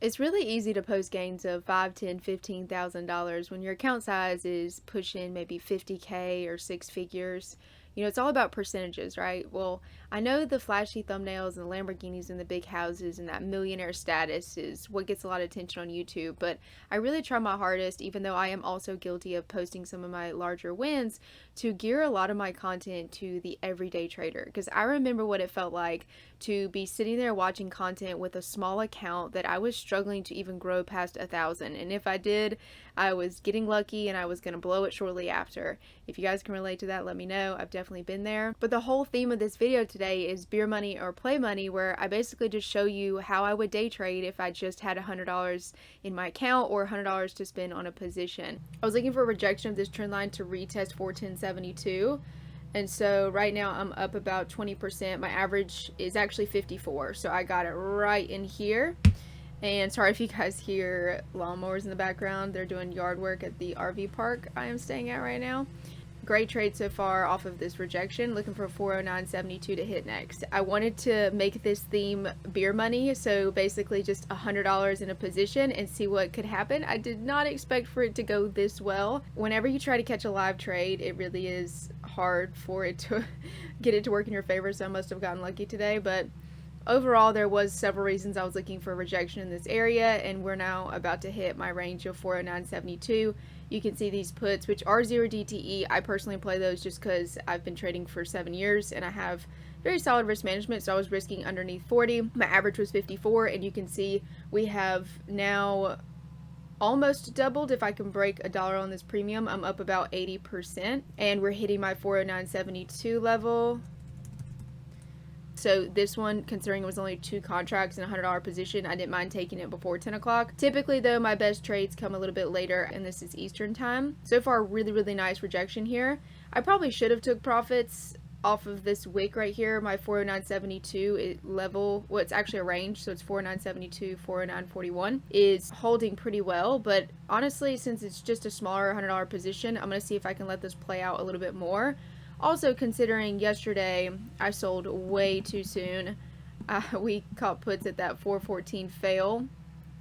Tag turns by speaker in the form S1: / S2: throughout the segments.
S1: It's really easy to post gains of $5, $10, $15,000 when your account size is pushing maybe 50K or six figures. You know, it's all about percentages, right? Well, I know the flashy thumbnails and the Lamborghinis and the big houses and that millionaire status is what gets a lot of attention on YouTube, but I really try my hardest, even though I am also guilty of posting some of my larger wins, to gear a lot of my content to the everyday trader. Because I remember what it felt like to be sitting there watching content with a small account that I was struggling to even grow past 1,000. And if I did, I was getting lucky and I was going to blow it shortly after. If you guys can relate to that, let me know. I've definitely been there. But the whole theme of this video today is beer money or play money, where I basically just show you how I would day trade if I just had $100 in my account or $100 to spend on a position. I was looking for a rejection of this trend line to retest 410.72. And so right now I'm up about 20%. My average is actually 54. So I got it right in here. And sorry if you guys hear lawnmowers in the background. They're doing yard work at the RV park I am staying at right now. Great trade so far off of this rejection. Looking for 409.72 to hit next. I wanted to make this theme beer money, so basically just $100 in a position and see what could happen. I did not expect for it to go this well. Whenever you try to catch a live trade, it really is hard for it to get it to work in your favor, so I must have gotten lucky today. But overall, there was several reasons I was looking for rejection in this area, and we're now about to hit my range of 409.72. You can see these puts, which are 0 DTE. I personally play those just because I've been trading for 7 years and I have very solid risk management, so I was risking underneath 40. My average was 54, and you can see we have now almost doubled. If I can break $1 on this premium, I'm up about 80%, and we're hitting my 409.72 level. So this one, considering it was only 2 contracts and a $100 position, I didn't mind taking it before 10 o'clock. Typically though, my best trades come a little bit later, and this is Eastern time. So far, really nice rejection here. I probably should have took profits off of this wick right here. My 409.72 level, well, it's actually a range, so it's 409.72, 409.41, is holding pretty well. But honestly, since it's just a smaller $100 position, I'm going to see if I can let this play out a little bit more. Also, considering yesterday I sold way too soon, we caught puts at that 414 fail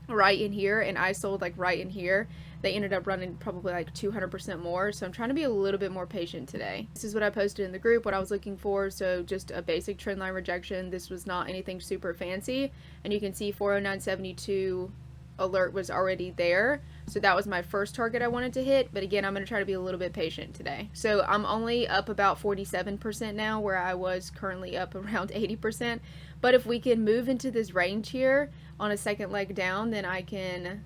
S1: right in here, and I sold like right in here. They ended up running probably like 200% more, so I'm trying to be a little bit more patient today. This is what I posted in the group, what I was looking for, so just a basic trend line rejection. This was not anything super fancy, and you can see 409.72 alert was already there, so that was my first target I wanted to hit. But again, I'm going to try to be a little bit patient today. So I'm only up about 47% now, where I was currently up around 80%. But if we can move into this range here on a second leg down, then I can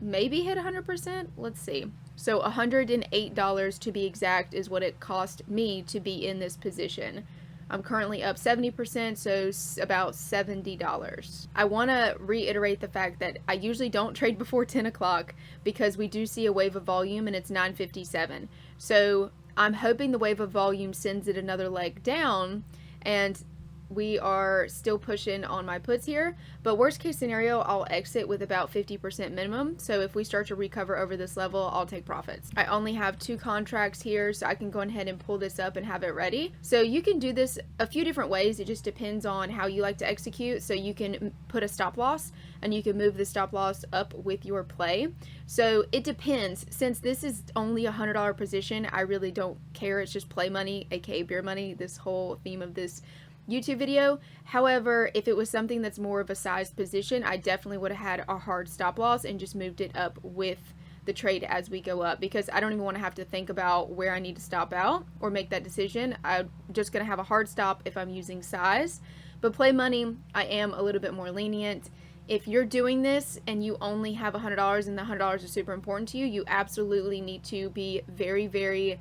S1: maybe hit 100%. Let's see. So $108 to be exact is what it cost me to be in this position. I'm currently up 70%, so about $70. I want to reiterate the fact that I usually don't trade before 10 o'clock because we do see a wave of volume and it's 9:57. So I'm hoping the wave of volume sends it another leg down, and we are still pushing on my puts here. But worst case scenario, I'll exit with about 50% minimum. So if we start to recover over this level, I'll take profits. I only have 2 contracts here, so I can go ahead and pull this up and have it ready. So you can do this a few different ways. It just depends on how you like to execute. So you can put a stop loss, and you can move the stop loss up with your play. So it depends. Since this is only a $100 position, I really don't care. It's just play money, aka beer money, this whole theme of this YouTube video. However, if it was something that's more of a sized position, I definitely would have had a hard stop loss and just moved it up with the trade as we go up, because I don't even want to have to think about where I need to stop out or make that decision. I'm just going to have a hard stop if I'm using size. But play money, I am a little bit more lenient. If you're doing this and you only have $100 and the $100 is super important to you, you absolutely need to be very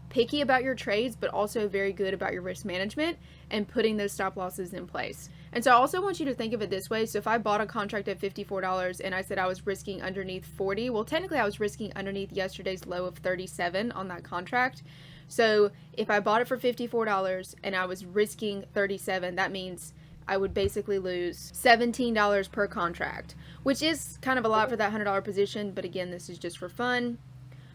S1: picky about your trades, but also very good about your risk management and putting those stop losses in place. And so I also want you to think of it this way. So if I bought a contract at $54 and I said I was risking underneath 40, well, technically I was risking underneath yesterday's low of 37 on that contract. So if I bought it for $54 and I was risking 37, that means I would basically lose $17 per contract, which is kind of a lot for that $100 position. But again, this is just for fun,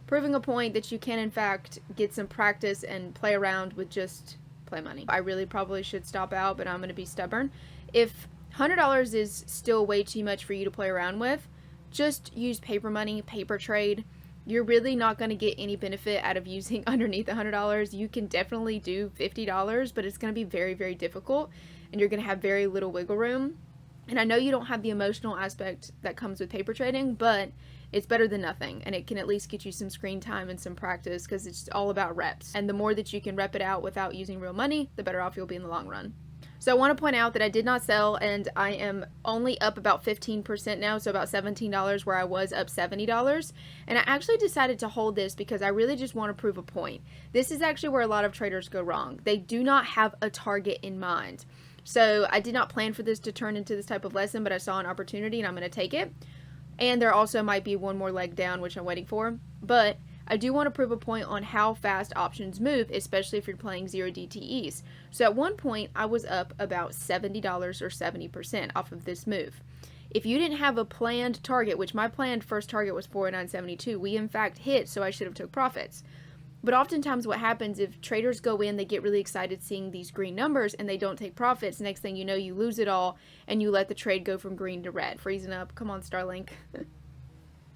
S1: proving a point that you can in fact get some practice and play around with just play money. I really probably should stop out, but I'm going to be stubborn. If $100 is still way too much for you to play around with. Just use paper money, paper trade. You're really not going to get any benefit out of using underneath $100. You can definitely do $50, but it's going to be very, very difficult, and you're going to have very little wiggle room. And I know you don't have the emotional aspect that comes with paper trading, but it's better than nothing, and it can at least get you some screen time and some practice, because it's all about reps. And the more that you can rep it out without using real money, the better off you'll be in the long run. So I want to point out that I did not sell, and I am only up about 15% now, so about $17 where I was up $70. And I actually decided to hold this because I really just want to prove a point. This is actually where a lot of traders go wrong. They do not have a target in mind. So I did not plan for this to turn into this type of lesson, but I saw an opportunity and I'm going to take it. And there also might be one more leg down, which I'm waiting for. But I do want to prove a point on how fast options move, especially if you're playing 0 DTEs. So at one point, I was up about $70 or 70% off of this move. If you didn't have a planned target, which my planned first target was 49.72, we in fact hit, so I should have took profits. But oftentimes what happens if traders go in, they get really excited seeing these green numbers and they don't take profits. Next thing you know, you lose it all and you let the trade go from green to red. Freezing up. Come on, Starlink.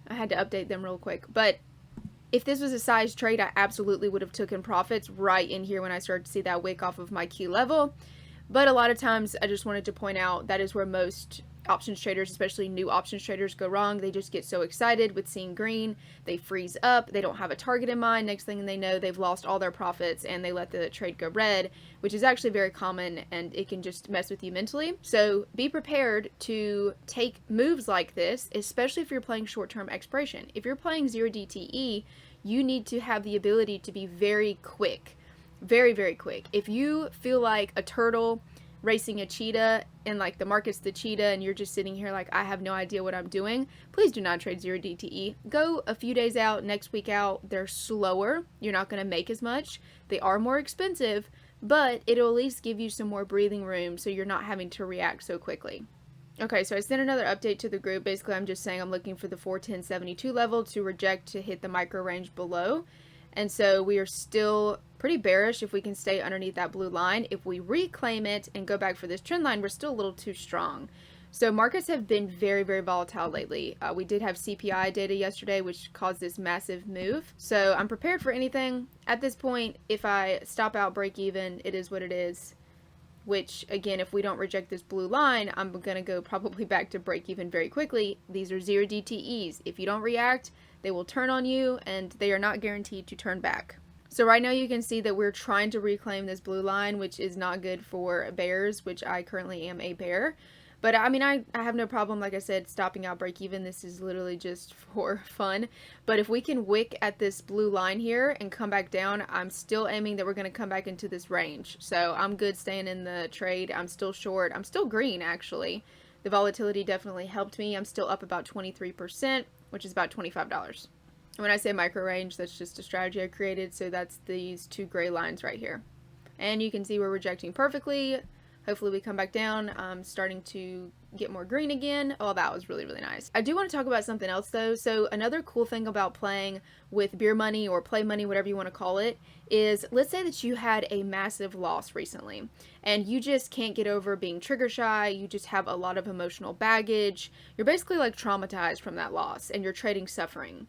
S1: I had to update them real quick. But if this was a size trade, I absolutely would have taken profits right in here when I started to see that wick off of my key level. But a lot of times I just wanted to point out that is where most options traders, especially new options traders, go wrong. They just get so excited with seeing green, they freeze up, they don't have a target in mind. Next thing they know, they've lost all their profits and they let the trade go red, which is actually very common, and it can just mess with you mentally. So be prepared to take moves like this, especially if you're playing short-term expiration. If you're playing 0 DTE, you need to have the ability to be very quick. Very, very quick. If you feel like a turtle racing a cheetah and like the market's the cheetah and you're just sitting here like I have no idea what I'm doing, please do not trade 0 DTE. Go a few days out, next week out. They're slower. You're not going to make as much. They are more expensive, but it'll at least give you some more breathing room so you're not having to react so quickly. Okay, so I sent another update to the group. Basically, I'm just saying I'm looking for the 410.72 level to reject to hit the micro range below. And so we are still pretty bearish if we can stay underneath that blue line. If we reclaim it and go back for this trend line, we're still a little too strong. So markets have been very, very volatile lately. We did have CPI data yesterday, which caused this massive move. So I'm prepared for anything. At this point, if I stop out break even, it is what it is. Which, again, if we don't reject this blue line, I'm going to go probably back to break even very quickly. These are 0 DTEs. If you don't react, they will turn on you, and they are not guaranteed to turn back. So right now you can see that we're trying to reclaim this blue line, which is not good for bears, which I currently am a bear. But I mean, I have no problem, like I said, stopping out break even. This is literally just for fun. But if we can wick at this blue line here and come back down, I'm still aiming that we're going to come back into this range. So I'm good staying in the trade. I'm still short. I'm still green, actually. The volatility definitely helped me. I'm still up about 23%, which is about $25. When I say micro range, that's just a strategy I created. So that's these two gray lines right here. And you can see we're rejecting perfectly. Hopefully we come back down. I'm starting to get more green again. Oh, that was really, really nice. I do want to talk about something else though. So another cool thing about playing with beer money or play money, whatever you want to call it, is let's say that you had a massive loss recently and you just can't get over being trigger shy. You just have a lot of emotional baggage. You're basically like traumatized from that loss and you're trading suffering.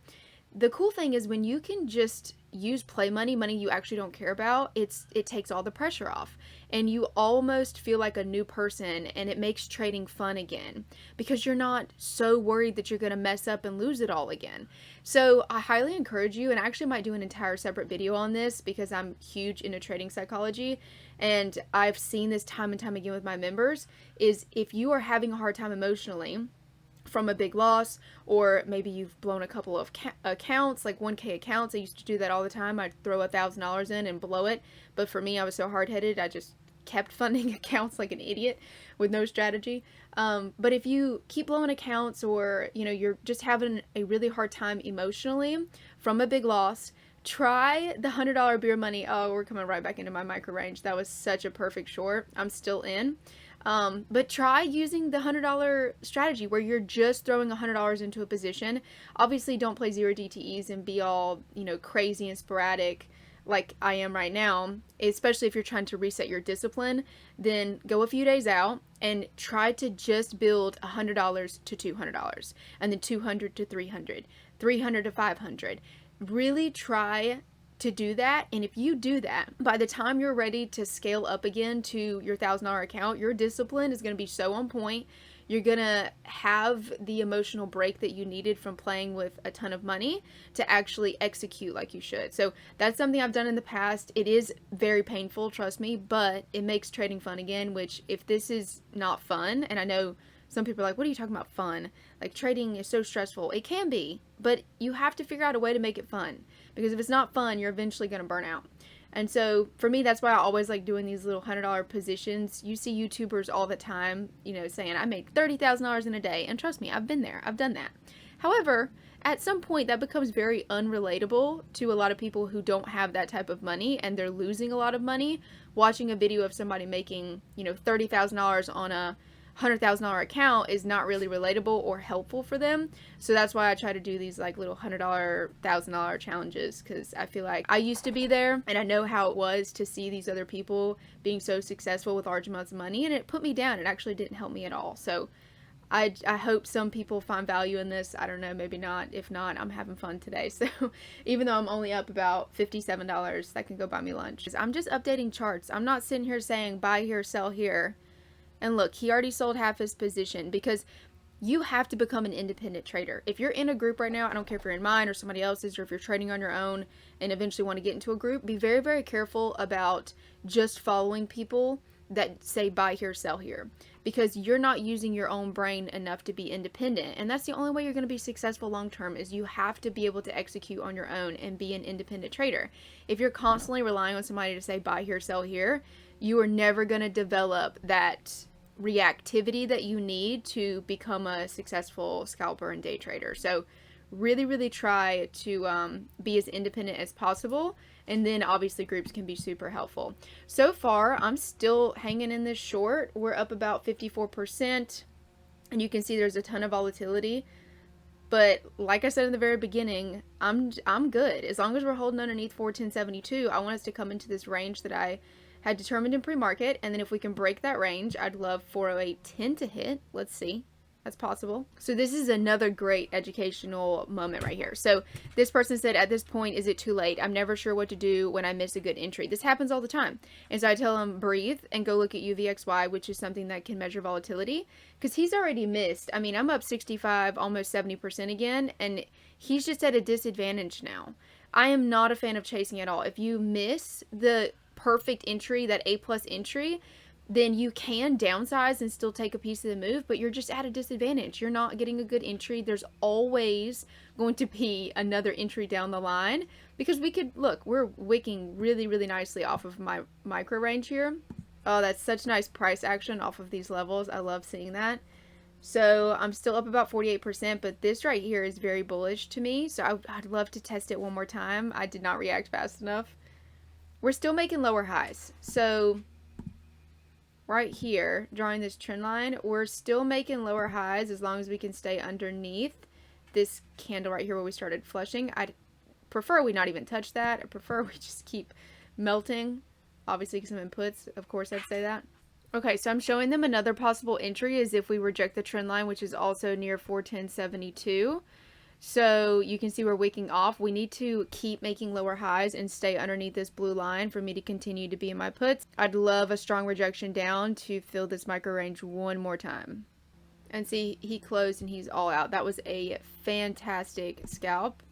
S1: The cool thing is when you can just use play money, money you actually don't care about, it takes all the pressure off and you almost feel like a new person, and it makes trading fun again because you're not so worried that you're going to mess up and lose it all again. So I highly encourage you, and I actually might do an entire separate video on this because I'm huge into trading psychology and I've seen this time and time again with my members, is if you are having a hard time emotionally from a big loss, or maybe you've blown a couple of accounts, like 1K accounts. I used to do that all the time. I'd throw $1,000 in and blow it. But for me, I was so hard-headed, I just kept funding accounts like an idiot with no strategy. But if you keep blowing accounts, or you're just having a really hard time emotionally from a big loss, try the $100 beer money. Oh, we're coming right back into my micro range. That was such a perfect short. I'm still in. But try using the $100 strategy where you're just throwing $100 into a position. Obviously, don't play 0 DTEs and be all, crazy and sporadic. like I am right now, especially if you're trying to reset your discipline, then go a few days out and try to just build $100 to $200, and then $200 to $300, $300 to $500. Really try to do that. And if you do that, by the time you're ready to scale up again to your $1,000 account, your discipline is going to be so on point. You're going to have the emotional break that you needed from playing with a ton of money to actually execute like you should. So that's something I've done in the past. It is very painful, trust me, but it makes trading fun again, which if this is not fun, and I know some people are like, what are you talking about fun? Like, trading is so stressful. It can be, but you have to figure out a way to make it fun, because if it's not fun, you're eventually going to burn out. And so for me, that's why I always like doing these little $100 positions. You see YouTubers all the time, you know, saying I made $30,000 in a day. And trust me, I've been there. I've done that. However, at some point that becomes very unrelatable to a lot of people who don't have that type of money, and they're losing a lot of money watching a video of somebody making, you know, $30,000 on a $100,000 account is not really relatable or helpful for them. So that's why I try to do these like little $100, $1,000 challenges, because I feel like I used to be there and I know how it was to see these other people being so successful with large amounts of money, and it put me down. It actually didn't help me at all. So I hope some people find value in this. I don't know, maybe not. If not, I'm having fun today. So even though I'm only up about $57, that can go buy me lunch. I'm just updating charts. I'm not sitting here saying buy here, sell here. And look, he already sold half his position, because you have to become an independent trader. If you're in a group right now, I don't care if you're in mine or somebody else's, or if you're trading on your own and eventually want to get into a group, be very, very careful about just following people that say buy here, sell here, because you're not using your own brain enough to be independent. And that's the only way you're going to be successful long term, is you have to be able to execute on your own and be an independent trader. If you're constantly relying on somebody to say buy here, sell here, you are never going to develop that reactivity that you need to become a successful scalper and day trader. So really, really try to be as independent as possible. And then obviously groups can be super helpful. So far, I'm still hanging in this short. We're up about 54%. And you can see there's a ton of volatility. But like I said in the very beginning, I'm good. As long as we're holding underneath 410.72, I want us to come into this range that I had determined in pre-market, and then if we can break that range, I'd love 408.10 to hit. Let's see. That's possible. So this is another great educational moment right here. So this person said, at this point, is it too late? I'm never sure what to do when I miss a good entry. This happens all the time. And so I tell him, breathe and go look at UVXY, which is something that can measure volatility, because he's already missed. I mean, I'm up 65, almost 70% again, and he's just at a disadvantage now. I am not a fan of chasing at all. If you miss the perfect entry, that A+ entry, then you can downsize and still take a piece of the move, but you're just at a disadvantage. You're not getting a good entry. There's always going to be another entry down the line, because we could, look, we're wicking really, really nicely off of my micro range here. Oh, that's such nice price action off of these levels. I love seeing that. So I'm still up about 48%, but this right here is very bullish to me. So I'd love to test it one more time. I did not react fast enough. We're still making lower highs. So right here, drawing this trend line, we're still making lower highs as long as we can stay underneath this candle right here where we started flushing. I'd prefer we not even touch that. I prefer we just keep melting. Obviously, some inputs, of course, I'd say that. Okay, so I'm showing them another possible entry is if we reject the trend line, which is also near 410.72. So you can see we're wicking off. We need to keep making lower highs and stay underneath this blue line for me to continue to be in my puts. I'd love a strong rejection down to fill this micro range one more time. And see, he closed and he's all out. That was a fantastic scalp.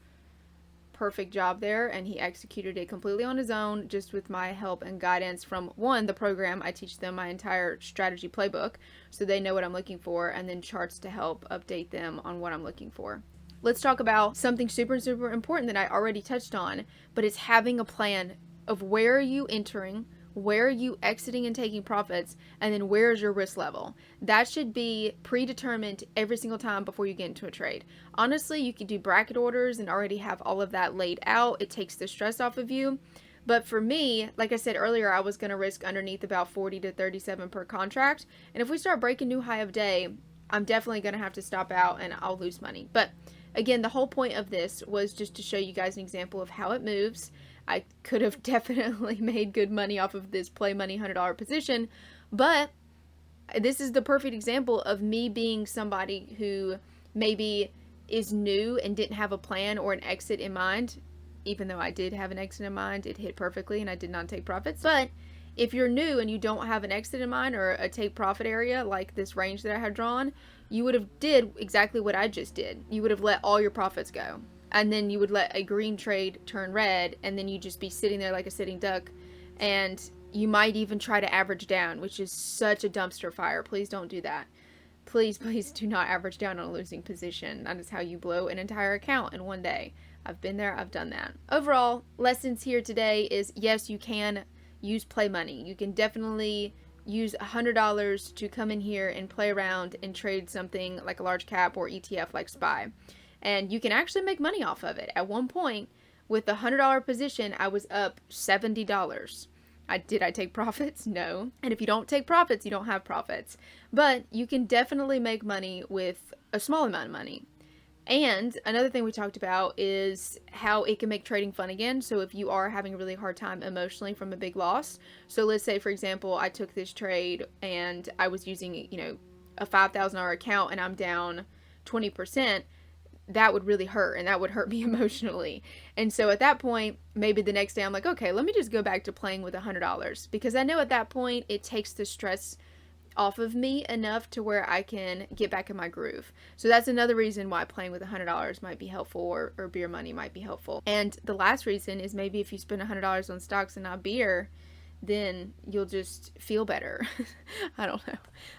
S1: Perfect job there, and he executed it completely on his own, just with my help and guidance from the program. I teach them my entire strategy playbook so they know what I'm looking for, and then charts to help update them on what I'm looking for. Let's talk about something super, super important that I already touched on, but it's having a plan of where are you entering, where are you exiting and taking profits, and then where is your risk level. That should be predetermined every single time before you get into a trade. Honestly, you could do bracket orders and already have all of that laid out. It takes the stress off of you. But for me, like I said earlier, I was going to risk underneath about 40 to 37 per contract. And if we start breaking new high of day, I'm definitely going to have to stop out and I'll lose money. But again, the whole point of this was just to show you guys an example of how it moves. I could have definitely made good money off of this play money $100 position, but this is the perfect example of me being somebody who maybe is new and didn't have a plan or an exit in mind. Even though I did have an exit in mind, it hit perfectly and I did not take profits. But if you're new and you don't have an exit in mind or a take profit area like this range that I had drawn, you would have did exactly what I just did. You would have let all your profits go. And then you would let a green trade turn red, and then you'd just be sitting there like a sitting duck. And you might even try to average down, which is such a dumpster fire. Please don't do that. Please, please do not average down on a losing position. That is how you blow an entire account in one day. I've been there, I've done that. Overall, lessons here today is, yes, you can use play money. You can definitely use $100 to come in here and play around and trade something like a large cap or ETF like SPY. And you can actually make money off of it. At one point, with the $100 position, I was up $70. Did I take profits? No. And if you don't take profits, you don't have profits. But you can definitely make money with a small amount of money. And another thing we talked about is how it can make trading fun again. So if you are having a really hard time emotionally from a big loss. So let's say, for example, I took this trade and I was using, a $5,000 account and I'm down 20%. That would really hurt, and that would hurt me emotionally. And so at that point, maybe the next day I'm like, okay, let me just go back to playing with $100, because I know at that point it takes the stress off of me enough to where I can get back in my groove. So that's another reason why playing with $100 might be helpful, or beer money might be helpful. And the last reason is maybe if you spend $100 on stocks and not beer, then you'll just feel better. I don't know.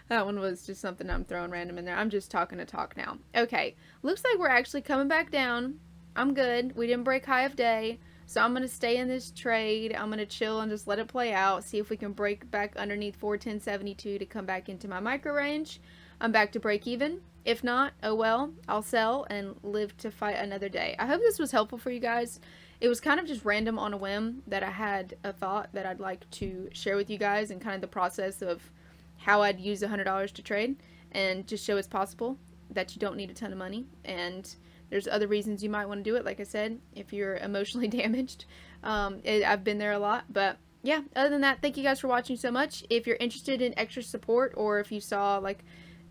S1: That one was just something I'm throwing random in there. I'm just talking to talk now. Okay, looks like we're actually coming back down. I'm good. We didn't break high of day. So I'm going to stay in this trade. I'm going to chill and just let it play out. See if we can break back underneath 410.72 to come back into my micro range. I'm back to break even. If not, oh well. I'll sell and live to fight another day. I hope this was helpful for you guys. It was kind of just random on a whim that I had a thought that I'd like to share with you guys, and kind of the process of how I'd use $100 to trade, and just show it's possible, that you don't need a ton of money. And there's other reasons you might want to do it. Like I said, if you're emotionally damaged, I've been there a lot. But yeah, other than that, thank you guys for watching so much. If you're interested in extra support, or if you saw like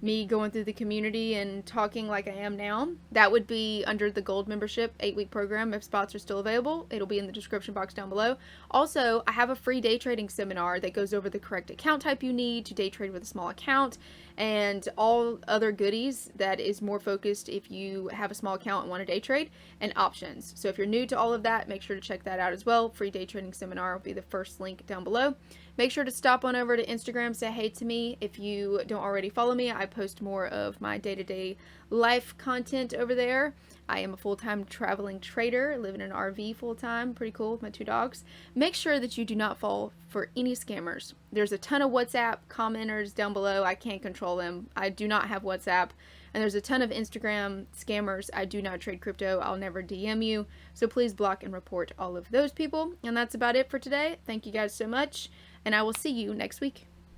S1: me going through the community and talking like I am now, that would be under the gold membership 8-week program. If spots are still available, it'll be in the description box down below. Also, I have a free day trading seminar that goes over the correct account type you need to day trade with a small account, and all other goodies that is more focused if you have a small account and want to day trade, and options. So if you're new to all of that, make sure to check that out as well. Free day trading seminar will be the first link down below. Make sure to stop on over to Instagram, say hey to me. If you don't already follow me, I post more of my day-to-day life content over there. I am a full-time traveling trader, live in an RV full-time, pretty cool with my 2 dogs. Make sure that you do not fall for any scammers. There's a ton of WhatsApp commenters down below. I can't control them. I do not have WhatsApp. And there's a ton of Instagram scammers. I do not trade crypto. I'll never DM you. So please block and report all of those people. And that's about it for today. Thank you guys so much, and I will see you next week.